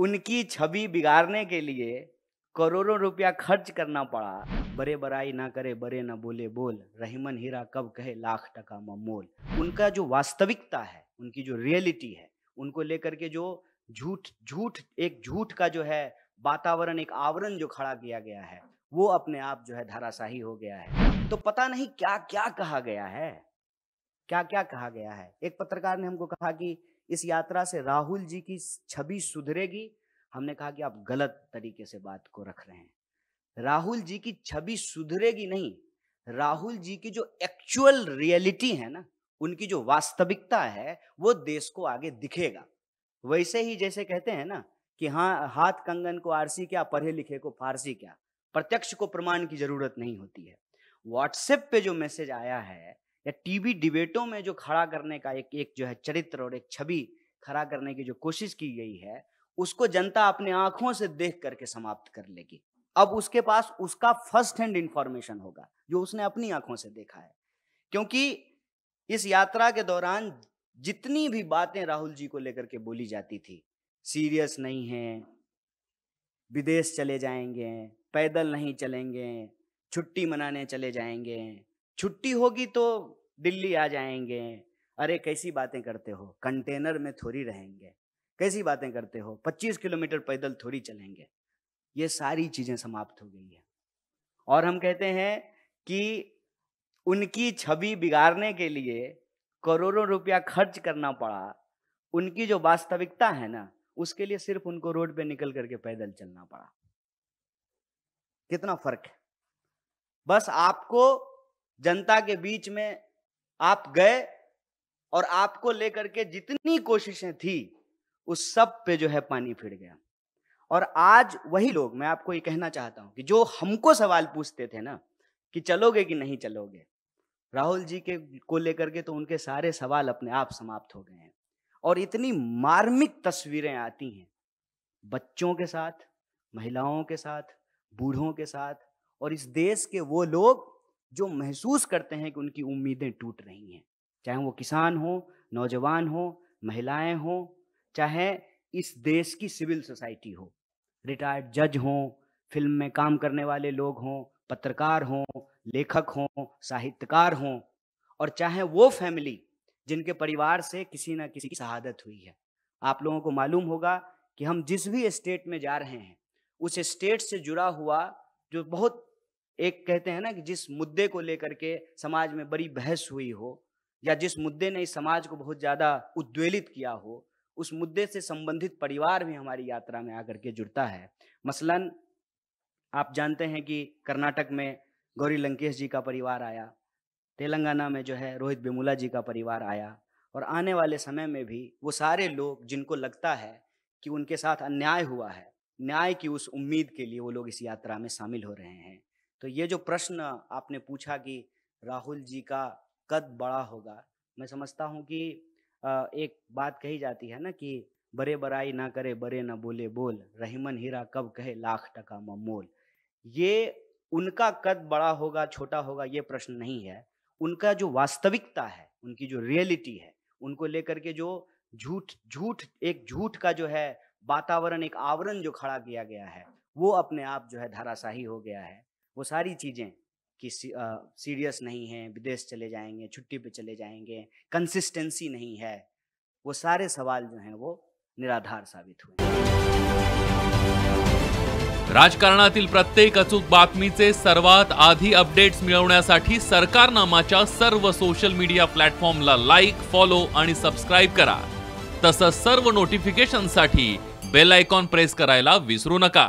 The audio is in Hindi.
उनकी छवि बिगाड़ने के लिए करोड़ों रुपया खर्च करना पड़ा। बड़े बड़ाई ना करे, बड़े ना बोले बोल, रहीमन हीरा कब कहे लाख टका मोल। उनका जो वास्तविकता है, उनकी जो रियलिटी है, उनको लेकर के जो झूठ का जो है वातावरण, एक आवरण जो खड़ा किया गया है, वो अपने आप जो है धराशाही हो गया है। तो पता नहीं क्या क्या कहा गया है, क्या क्या कहा गया है। एक पत्रकार ने हमको कहा कि इस यात्रा से राहुल जी की छवि सुधरेगी। हमने कहा कि आप गलत तरीके से बात को रख रहे हैं। राहुल जी की छवि सुधरेगी नहीं, राहुल जी की जो एक्चुअल रियलिटी है ना, उनकी जो वास्तविकता है, वो देश को आगे दिखेगा। वैसे ही जैसे कहते हैं ना कि हाँ, हाथ कंगन को आरसी क्या, पढ़े लिखे को फारसी क्या। प्रत्यक्ष को प्रमाण की जरूरत नहीं होती है। व्हाट्सएप पे जो मैसेज आया है या टीवी डिबेटों में जो खड़ा करने का एक जो है चरित्र और एक छवि खड़ा करने की जो कोशिश की गई है, उसको जनता अपने आंखों से देख करके समाप्त कर लेगी। अब उसके पास उसका फर्स्ट हैंड इंफॉर्मेशन होगा जो उसने अपनी आंखों से देखा है। क्योंकि इस यात्रा के दौरान जितनी भी बातें राहुल जी को लेकर के बोली जाती थी, सीरियस नहीं है, विदेश चले जाएंगे, पैदल नहीं चलेंगे, छुट्टी मनाने चले जाएंगे, छुट्टी होगी तो दिल्ली आ जाएंगे, अरे कैसी बातें करते हो, कंटेनर में थोड़ी रहेंगे, कैसी बातें करते हो, 25 किलोमीटर पैदल थोड़ी चलेंगे। ये सारी चीजें समाप्त हो गई है। और हम कहते हैं कि उनकी छवि बिगाड़ने के लिए करोड़ों रुपया खर्च करना पड़ा। उनकी जो वास्तविकता है ना, उसके लिए सिर्फ उनको रोड पे निकल करके पैदल चलना पड़ा। कितना फर्क है। बस आपको जनता के बीच में आप गए और आपको लेकर के जितनी कोशिशें थी उस सब पे जो है पानी फिर गया। और आज वही लोग, मैं आपको ये कहना चाहता हूं कि जो हमको सवाल पूछते थे ना कि चलोगे कि नहीं चलोगे, राहुल जी के को लेकर के तो उनके सारे सवाल अपने आप समाप्त हो गए हैं। और इतनी मार्मिक तस्वीरें आती हैं बच्चों के साथ, महिलाओं के साथ, बूढ़ों के साथ, और इस देश के वो लोग जो महसूस करते हैं कि उनकी उम्मीदें टूट रही हैं। चाहे वो किसान हो, नौजवान हो, महिलाएं हो, चाहे इस देश की सिविल सोसाइटी हो, रिटायर्ड जज हों, फिल्म में काम करने वाले लोग हों, पत्रकार हों, लेखक हों, साहित्यकार हों, और चाहे वो फैमिली जिनके परिवार से किसी न किसी की शहादत हुई है। आप लोगों को मालूम होगा कि हम जिस भी स्टेट में जा रहे हैं, उस स्टेट से जुड़ा हुआ जो बहुत, एक कहते हैं ना कि जिस मुद्दे को लेकर के समाज में बड़ी बहस हुई हो, या जिस मुद्दे ने इस समाज को बहुत ज़्यादा उद्वेलित किया हो, उस मुद्दे से संबंधित परिवार भी हमारी यात्रा में आकर के जुड़ता है। मसलन आप जानते हैं कि कर्नाटक में गौरी लंकेश जी का परिवार आया, तेलंगाना में जो है रोहित वेमुला जी का परिवार आया, और आने वाले समय में भी वो सारे लोग जिनको लगता है कि उनके साथ अन्याय हुआ है, न्याय की उस उम्मीद के लिए वो लोग इस यात्रा में शामिल हो रहे हैं। तो ये जो प्रश्न आपने पूछा कि राहुल जी का कद बड़ा होगा, मैं समझता हूँ कि एक बात कही जाती है ना कि बड़े बड़ाई ना करे, बड़े ना बोले बोल, रहीमन हीरा कब कहे लाख टका मोल। ये उनका कद बड़ा होगा छोटा होगा ये प्रश्न नहीं है। उनका जो वास्तविकता है, उनकी जो रियलिटी है, उनको लेकर के जो झूठ का जो है वातावरण, एक आवरण जो खड़ा किया गया है, वो अपने आप जो है धराशाही हो गया है। वो सारी चीजें कि सीरियस नहीं है, विदेश चले जाएंगे, छुट्टी पे चले जाएंगे, कंसिस्टेंसी नहीं है, वो सारे सवाल जो हैं वो निराधार साबित हुए। राजकारणातील प्रत्येक अचूक बातमीचे सर्वात आधी अपडेट्स मिळवण्यासाठी सरकारनामाच्या सर्व सोशल मीडिया प्लॅटफॉर्मला लाईक, फॉलो आणि सबस्क्राइब करा। तसंच सर्व नोटिफिकेशनसाठी बेल आयकॉन प्रेस करायला विसरू नका।